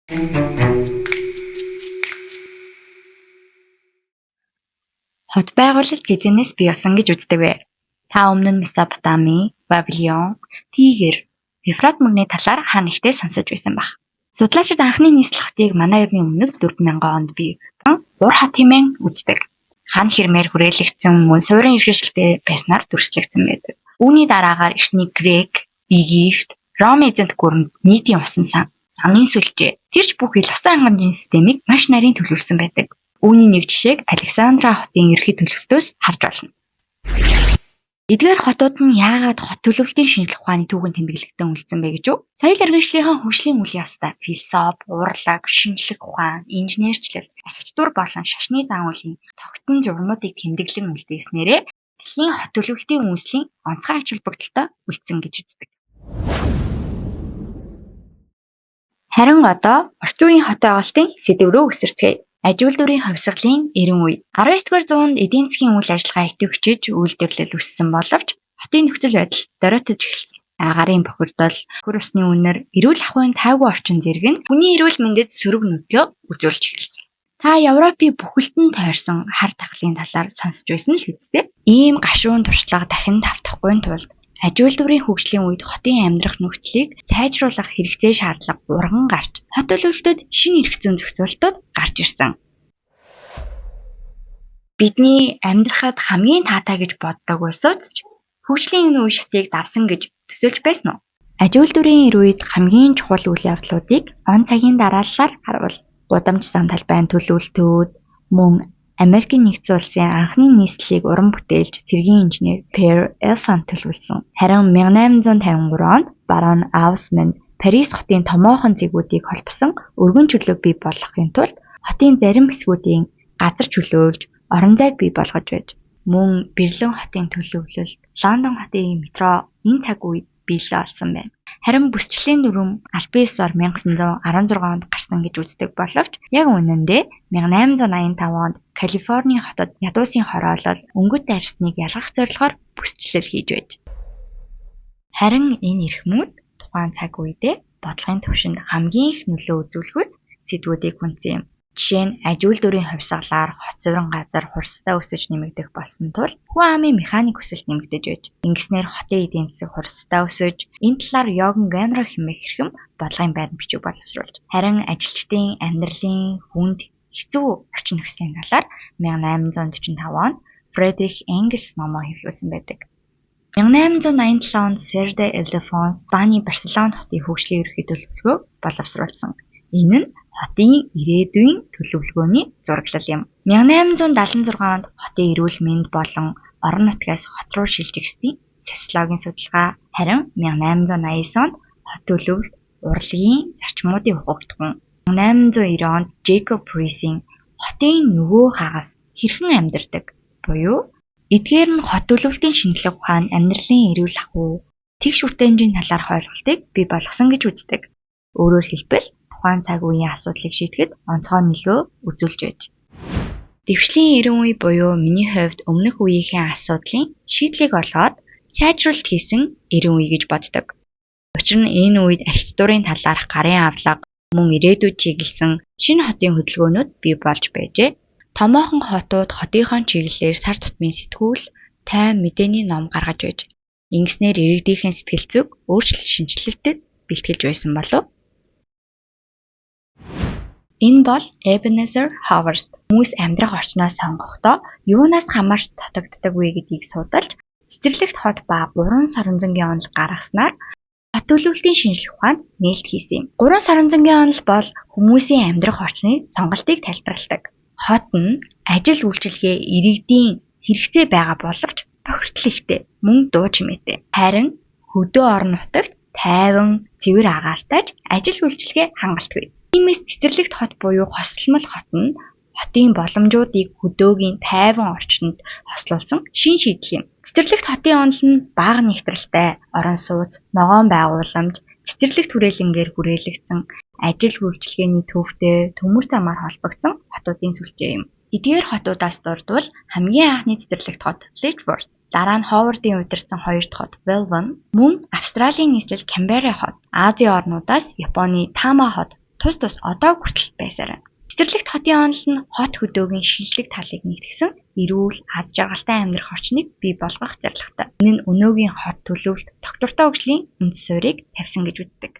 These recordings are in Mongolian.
Хот байгуулалт гэзэнээс бий болсон гэж үздэг вэ? Та өмнө нь Месопотами, Вавилон, Тигр, Ефрат мөрний талаар хаана ихтэй сонсож байсан баг. Судлаачид анхны нийслэл хотыг манай эртний өмнөд 4000 онд бий Ур хот хэмээн үздэг. Хан хэрмээр хүрээлэгдсэн мөн суурин иргэншилтэй байснаар дүрслэгдсэн байдаг. Үүний дараагаар эртний Грек, Египт, Ром эзэнт гүрэнд нийтийн усан сан амын сүлжээ тэрч бүхэл усан хангамжийн системийг маш нарийн төлөвлөсөн байдаг. Үүний нэг жишээг Александра хотын ерхий төлөвлөлтөөс харж болно. Эдгээр хотууд нь яагаад хот төлөвлөлтийн шинжлэх ухааны түүхэнд тэмдэглэгдэн үлдсэн бэ гэж үү? Соёл иргэншлийн хөгжлийн үйл явцдаа философи, урлаг, шинжлэх ухаан, инженерчлэл, архитектур болон шашны зан үйлийн тогтсон журмуудыг тэмдэглэн үлдээснээрээ дэлхийн хот төлөвлөлтийн үүслийн онцгой ач холбогдолтой үлдсэн гэж үздэг. Харин одоо орчин үеийн хот байгуулалтын сэдэв рүү үсэрцгээе. Аж үйлдвэрийн хувьсгалын 90 үе 19-р зуунд эдийн засгийн үйл ажиллагаа идэвхжиж үйлдвэрлэл өссөн боловч хотын нөхцөл байдал доройтож эхэлсэн. Агарын бохирдол, хөр усны үнэр, эрүүл ахуйн тайвгүй орчин зэрэг нь хүний эрүүл мэндэд сөрөг нөлөө үзүүлж эхэлсэн. Та Европын бүхэлдэн тойрсон хар тахлын талаар сонсч байсан л үсттэй. Ийм гашуун туршлага дахин давтахгүй тулд аж үйлдвэрийн хөгжлийн үед хотын амьдрах нөхцөлийг сайжруулах хэрэгцээ шаардлага урган гарч хот төлөвлөлтөд шинэ эрх зүйн зохицуулалтууд гарч ирсэн. Бидний амьдрахад хамгийн таатай гэж боддог улсуудч хөгжлийн энэ үе шатыг давсан гэж төсөөлж байсан уу? Аж үйлдвэрийн эр үед хамгийн чухал үйл явдлуудыг он цагийн дарааллаар харуул. Гудамж зам талбайн төлөвлөлтүүд мөн Америкийн нэгдсэн улсын анхны нийслэлийг уран бүтээлч цэргийн инженер Per Elfan төлөвлөсөн. Харин 1853 онд барон Аусманд Парис хотын томоохон зэгүүдийг холбосон өргөн чөлөөг бий болгохын тулд хотын зарим хэсгүүдийн газар чөлөөлж орон зайг бий болгож байж мөн Берлин хотын төлөвлөлт, Лондон хотын метро энэ цаг үед биелэл болсон байна. Харин бүсчлэлийн дүрм Альпесор 1916 онд гарсан гэж үздэг боловч яг үнэндээ 1885 онд Калифорни хотод ядуусын хороолол өнгөт арьсныг ялгах зорилгоор бүсчлэл хийж байж. Харин энэ эрхмүүд тухайн цаг үедээ бодлогын түвшинд хамгийн их нөлөө үзүүлэхүйц сэдвүүдийг хүндсэн юм. Жишээ нь аж үйлдвэрийн хувьсгалаар хот суурин газар хурцтай өсөж нэмэгдэх болсон тул хүн амын механик өсөлт нэмэгдэж байж. Ингэснээр хотын эдийн засаг хурцтай өсөж, энэ талаар Йоган Генер хэмээх хэрхэм бодлогын байрны бичиг боловсруулж. Харин ажилчдын амьдралын хүнд хэцүү орчин нөхцөлийн талаар 1845 онд Фредрих Энгельс номоо хэвлүүлсэн байдаг. 1887 онд Ser de Ildefonso Спаний Барселон хотын хөгжлийн ерхий төлөвлөгөөг боловсруулсан. Энэ нь хотын ирээдүйн төлөвлөгөөний зураглал юм. 1876 онд хотын эрүүл мэнд болон орон нутгаас хот руу шилжигсдийн социологийн судалгаа, харин 1889 онд хот төлөвлөлт урлагийн зарчмуудын хугагдсан. 1890 онд Jacob Riis-ийн хотын нөгөө хагас хэрхэн амьдардаг буюу эдгээр нь хот төлөвлөлтийн шинжлэх ухаан, амьдралын эрүүл ахуй, тэгш хүртээмжийн талаарх ойлголтыг бий болгосон гэж үздэг. Өөрөөр хэлбэл тухайн цаг үеийн асуудлыг шийдэхэд онцгой нөлөө үзүүлж байж. Дэвшлийн 90 үе буюу миний хувьд өмнөх үеийнхээ асуудлын шийдлийг олгоод сайжруулалт хийсэн 90 үе гэж боддог. Учир нь энэ үед архитектурын талаарх гарын авлага мөн ирээдүйд чиглэсэн шинэ хотын хөдөлгөөнүүд бий болж байжээ. Томоохон хотууд хотынхон чиглэлээр сар тутмын сэтгүүл, тайван мэдээний ном гаргаж байж. Ингэснээр иргэдийнхэн сэтгэл зүйг өөрчлөлт шинжилэлтэд бэлтгэлж байсан болов. Энэ бол Ebenezer Howard хүмүүс амьдрах орчноо сонгохдоо юунаас хамаарч татагддаг вэ гэдгийг судалж цэцэрлэгт хот ба 3 соронзонгийн онол гаргаснаар хот төлөвлөлтийн шинжлэх ухаанд нээлт хийсэн юм. 3 соронзонгийн онол бол хүмүүсийн амьдрах орчны сонголтыг тайлбарладаг. Хот нь ажил үйлчилгээ иргэдийн хэрэгцээ байгаа боловч бохирдол ихтэй, мөн дуу чимээтэй. Харин хөдөө орон нутагт тайван, цэвэр агаартай ажил үйлчилгээ хангалтгүй. Иймээс цэцэрлэгт хот буюу хосолмол хот нь хотын боломжуудыг хөдөөгийн тайван орчинд хослуулсан шин шийдэл юм. Цэцэрлэгт хотын онол нь бага нэгтрэлтэй, орон сууц, ногоон байгууламж, цэцэрлэгт хүрээлэнгээр хүрээлэгдсэн ажил үйлчилгээний төвтэй төмөр замаар холбогдсон хотуудын сүлжээ юм. Эдгээр хотуудаас дурдвал хамгийн анхны цэцэрлэгт хот Litchfield, дараа нь Ховардын удирдсан 2 дахь хот Welwyn, мөн Австралийн нийслэл Canberra хот, Азийн орнуудаас Японы Тама хот тус одоо хүртэл байсаар байна. Цэцэрлэгт хотын онол нь хот хөдөөгийн шилдэг талыг нэгтгэсэн эрүүл, аз жаргалтай амьдрах орчныг бий болгох зорилготой. Энэ нь өнөөгийн хот төлөвлөлт доктортой хөгжлийн үндэс суурийг тавьсан гэж үздэг.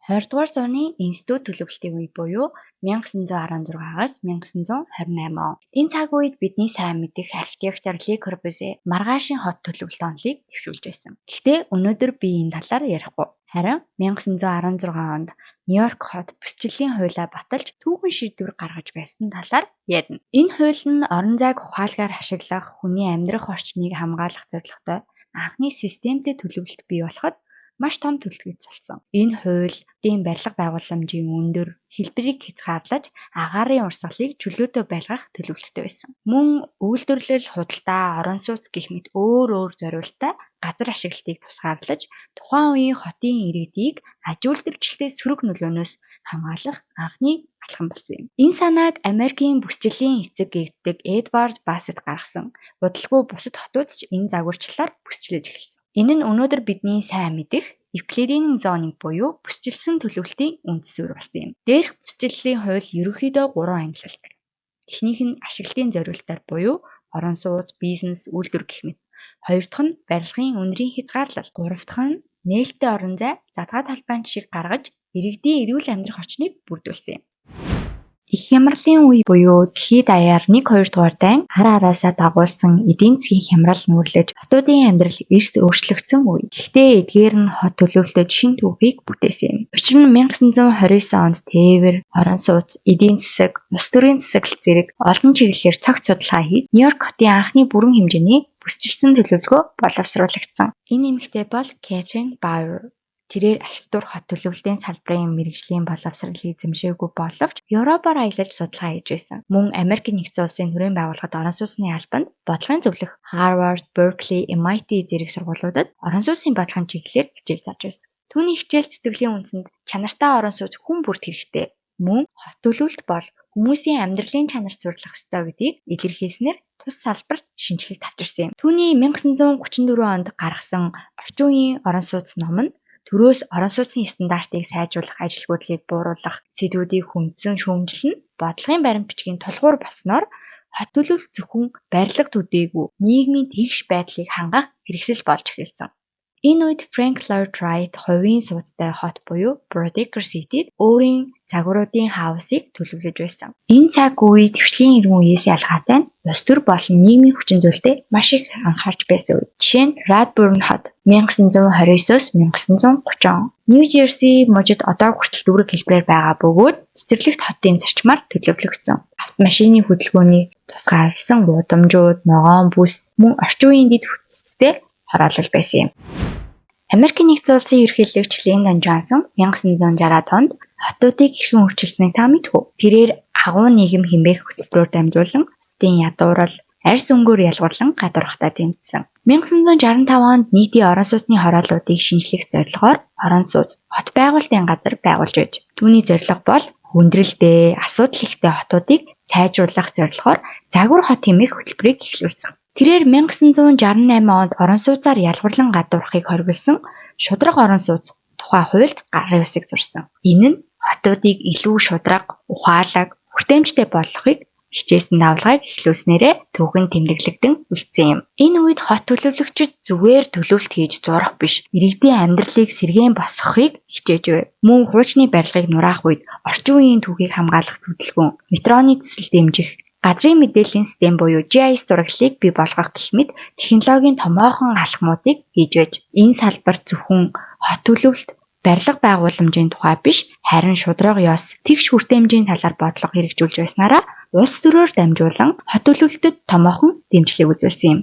20-р зууны институт төлөвлөлтийн үе буюу 1916-аас 1928 он. Энэ цаг үед бидний сайн мэдих архитектор Ле Корбюзье маргаашийн хот төлөвлөлт онолыг дэвшүүлж байсан. Гэхдээ өнөөдөр би энэ талаар ярихгүй. Харин 1916 онд Нью-Йорк хот бүсчлэлийн хуулиа баталж түүхэн шийдвэр гаргаж байсан талаар ярина. Энэ хууль нь орон зайг ухаалгаар ашиглах, хүний амьдрах орчныг хамгаалах зорилготой анхны системтэй төлөвлөлт бий болоход маш том төлөвлөж болсон. Энэ хуулийн барилга байгууламжийн өндөр хэлбэрийг хязгаарлаж агаарын урсгалыг чөлөөтэй байлгах төлөвлөлттэй байсан. Мөн үйлдвэрлэл, худалдаа, орон сууц гэх мэт өөр зориулалттай газар ашиглалтыг тусгаарлаж тухайн үеийн хотын иргэдийг аж үйлдвэрчлэлтэй сөрөг нөлөөнөөс хамгаалах анхны алхам болсон юм. Энэ санааг Америкийн бүсчлэлийн эцэг гэгддэг Эдвард Бассет гаргасан. Удалгүй бусад хотууд ч энэ загварчлалаар бүсчлэж эхэлсэн. Энэ нь өнөөдөр бидний сайн мэдих Евклидийн зоныг буюу бүсчилсэн төлөвлөлтийн үндэс суурь болсон юм. Дээрх бүсчлэлийн хууль ерөнхийдөө 3 ангилалтай. Эхнийх нь ашиглалтын зориулалтаар буюу орон сууц, бизнес, үйлдвэр гэх мэт. Хоёр дахь нь барилгын үнэрийн хязгаарлал. Гурав дахь нь нээлттэй орон зай, задгаа талбайн жишийг гаргаж иргэдийн эрүүл амьдрах орчныг бүрдүүлсэн юм. Их хямралын үе буюу дэлхийд даяар 1-2 дугаар дайн араасаа дагуулсан эдийн засгийн хямрал нүүрлэж хотуудын амьдрал эрс өөрчлөгдсөн үе. Гэхдээ эдгээр нь хот төлөвлөлтөд шин түүхийг бүтээсэн юм. Учир нь 1929 онд тээвэр, орон сууц, эдийн засаг, улс төрийн засаглал зэрэг олон чиглэлээр цогц судалгаа хийж Нью-Йорк хотын анхны бүрэн хэмжээний бүсчилсэн төлөвлөгөө боловсруулагдсан. Энэ эмэгтэй бол Кэтрин Бауэр. Тэрээр архитектур хот төлөвлөлтийн салбарын мэргэжлийн боловсрол эзэмшээгүй боловч Европоор аялаж судалгаа хийж байсан. Мөн Америк нэгдсэн улсын төрийн байгууллагад орон сууцны албанд бодлогын зөвлөх Harvard, Berkeley, MIT зэрэг сургуулиудад орон сууцны бодлогын чиглэлээр хичээл зарж байсан. Түүний хичээл сэтгэлийн үндсэнд чанартай орон сууц хүн бүрт хэрэгтэй. Мөн хот төлөвлөлт бол хүмүүсийн амьдралын чанарт сурлах ёстой гэдгийг илэрхийлснээр тус салбарт шинжилгээ тавьчихсан юм. Түүний 1934 онд гаргасан орчин үеийн орон сууц ном нь төрөөс орон сууцны стандартыг сайжруулах ажилгүйдлийг бууруулах сэдвүүдийг хүндсэн шүүмжлэн бодлогын баримт бичгийн тулгуур болсноор хот төлөвлөлт зөвхөн барилга төдийгүй нийгмийн тэгш байдлыг хангах хэрэгсэл болж эхэлсэн. Энэ үед Frank Lloyd Wright хувийн сууцтай хот буюу Brodecker City-д өөрийн загваруудын хаусыг төлөвлөж байсан. Энэ цаг үе төвчлийн иргэн үеэс ялгаатай нь улс төр болон нийгмийн хүчин зүйлтэй маш их анхаарч байсан үе. Жишээ нь Radburn хот 1929-оос 1930 он. Нью Жерси мужид одоо хүртэл дүүрэг хэлбэрээр байгаа бөгөөд цэцэрлэгт хотын зарчмаар төлөвлөгдсөн. Автомашины хөдөлгөөний тусгаарласан удамжууд, ногоон бүс мөн орчин үеийн дэд хүчтэй хороолол байсан юм. Америкийн нэгдсэн улсын ерөнхийлөгч Lyndon Johnson 1960-ад онд хотуудыг хэрхэн өөрчилсэнийг та мэдэх үү? Тэрээр агуу нийгэм хэмээх хөтөлбөрөөр дамжуулан хотын ядуурал, арьс өнгөөр ялгуурлан гадуурхтаа тэмцсэн. 1965 онд нийтийн орон сууцны хорооллуудыг шинжлэх зорилгоор орон сууц хот байгуулалтын газар байгуулж байж. Түүний зорилго бол хүндрэлтэй, асуудал ихтэй хотуудыг сайжруулах зорилгоор загвар хот хэмээх хөтөлбөрийг эхлүүлсэн. Тэрээр 1968 онд орон сууцаар ялгуурлан гадуурхахыг хориглосон шудраг орон сууц тухай хуульд гарын үсэг зурсан. Энэ нь хотуудыг илүү шудраг, ухаалаг, хүртээмжтэй болгохыг хичээсэн давлгааг эхлүүлснээрээ түүхэн тэмдэглэгдэн үлдсэн юм. Энэ үед хот төлөвлөгчид зүгээр төлөвлөлт хийж зурах биш, иргэдийн амьдралыг сэргээн босгохыг хичээж байв. Мөн хуучны барилгыг нураах үед орчин үеийн түүхийг хамгаалах хөтөлбөр, метроны төсөл дэмжих, газрын мэдээллийн систем буюу GIS зураглалыг бий болгох гэх мэт технологийн томоохон алхмуудыг хийж байж. Энэ салбар зөвхөн хот төлөвлөлт, барилга байгууламжийн тухай биш, харин шудраг ёс, тэгш хүртээмжийн талаар бодлого хэрэгжүүлж байснараа улс төрөөр дамжуулан хот төлөвлөлтөд томоохон дэмжлэг үзүүлсэн юм.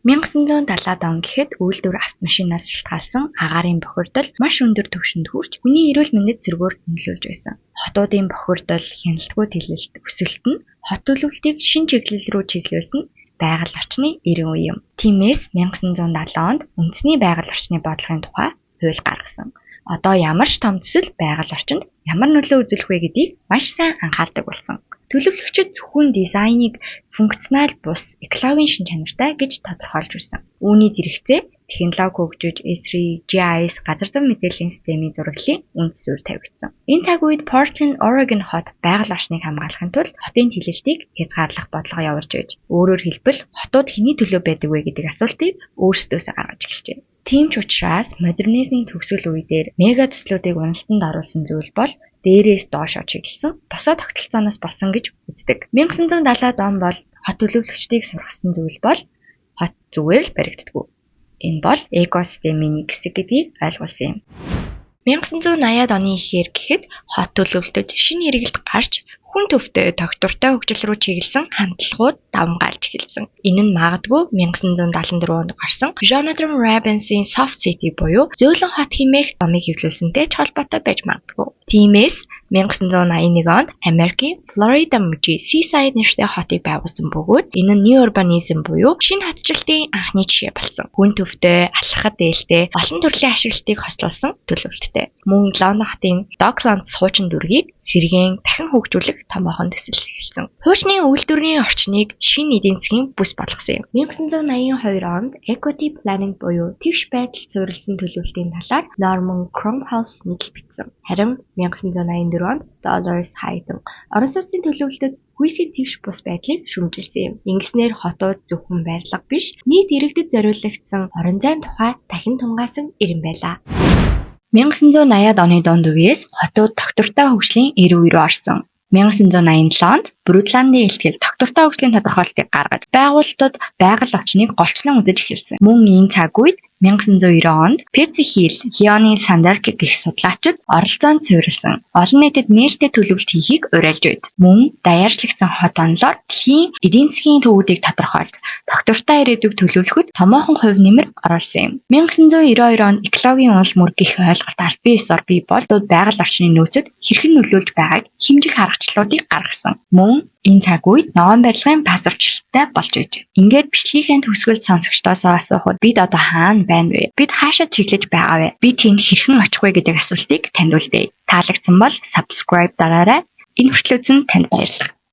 1970-ад он гэхэд үйлдвэр автомашинаас шалтгаалсан агаарын бохирдол маш өндөр түвшинд хүрч хүний эрүүл мэндэд сөргөөр нөлөөлж байсан. Хотуудын бохирдол, хяналтгүй тэлэлт, өсөлт нь хот төлөвлөлтийг шин чиглэл рүү чиглүүлсэн байгаль орчны эрен үе юм. Тиймээс 1970 онд үндэсний байгаль орчны бодлогын тухай хууль гаргасан. Одоо ямар ч том төсөл байгаль орчинд ямар нөлөө үзүүлэх вэ гэдгийг маш сайн анхаардаг болсон. Төлөвлөгчид зөвхөн дизайныг функционал бус, экологийн шин чанартай гэж тодорхойлж ирсэн. Үүний зэрэгцээ технологи хөгжиж Esri GIS газар зүйн мэдээллийн системийн зураглалын үндэс суурь тавигдсан. Энэ цаг үед Portland, Oregon хот байгаль орчныг хамгаалахын тулд хотын хэлэлтийг хязгаарлах бодлого явуулж байж. Өөрөөр хэлбэл хотууд хэний төлөө байдаг вэ гэдэг асуултыг өөрсдөөсөө гаргаж эхэлжээ. Тийм ч учраас модернизмын төгсгөл үедээр мега төслүүдийг уналтанд оруулсан зүйл бол дээрээс доошоо чиглэсэн босоо тогтолцооноос болсон гэж үздэг. 1970-ад он бол хот төлөвлөгчдийг сургасан зүйл бол хот зүгээр л баригддаггүй. Энэ бол экосистемийн нэг хэсэг гэдгийг ойлгуулсан юм. 1980-ад оны эхээр гэхэд хот төлөвлөлтөд шинэ хэрэгэлт гарч хүн төвтэй тогтвортой хөгжил рүү чиглэсэн хандлагууд давмгаалж эхэлсэн. Энэ нь магадгүй 1974 онд гарсан Jonathan Robbins-ийн Soft City буюу зөөлөн хот хэмээх номыг хэвлүүлсэнтэй ч холбоотой байж магадгүй. Тиймээс 1981 онд Америкийн Флорида мужийн Seaside нэртэй хотыг байгуулсан бөгөөд энэ нь New Urbanism буюу шинэ хотчлтын анхны жишээ болсон. Хүн төвтэй, алхахад дээлтэй, олон төрлийн ашиглалтыг хослуулсан төлөвлөлттэй. Мөн Лондон хотын Docklands суучин дүргийг сэргээн дахин хөгжүүлэх томоохон төсөл эхэлсэн. Хуучны үйлдвэрийн орчныг шинэ эдийн засгийн бүс болгосон юм. 1982 онд Equity Planning буюу тэгш байдалд суурилсан төлөвлөлтийн талаар Norman Cromwell нийтлэл бичсэн. Харин 1984 онд Dollars Hayden Орос улсын төлөвлөлтөд хүйсийн тэгш бус байдлыг шүүмжилсэн юм. Ингэснээр хотууд зөвхөн барилга биш, нийт иргэдэд зориулагдсан орон зайн тухай дахин тунгаасан ирэн байлаа. 1980-ад оны дунд үеэс хотууд тогтвортой хөгжлийн эр үе рүү орсон. 1987 онд Брютландын илтгэл тогтвортой хөгжлийн тодорхойлолтыг гаргаж байгууллагууд байгаль орчныг голчлон үзэж эхэлсэн. Мөн энэ цаг үед 1990 онд Percy Hill, Leonie Sanderk гэх судлаачид оролцоонд суурилсан олон нийтэд нээлттэй төлөвлөлт хийхийг уриалж байд. Мөн даяарчлагдсан хот онолоор дэлхийн эдийн засгийн төвүүдийг тодорхойлж тогтвортой ирээдүйг төлөвлөхөд томоохон хувь нэмэр оруулсан юм. 1992 онд экологийн унал мөр гэх ойлголт аль биесээр бий болдод байгаль орчны нөөцөд хэрхэн нөлөөлж байгааг хэмжих аргачлалуудыг гаргасан. Мөн энэ цаг үед ногоон барилгын пассворчлалтай болж байж. Ингээд бичлэгийнхээ төгсгөлд сонсогчдоос асуухад бид одоо хаана байна вэ? Бид хаашаа чиглэж байгаа вэ? Бид тэнд хэрхэн очих вэ гэдэг асуултыг танд үлдээе. Таалагдсан бол subscribe дараарай. Энэ хүртэл үзсэн танд баярлалаа.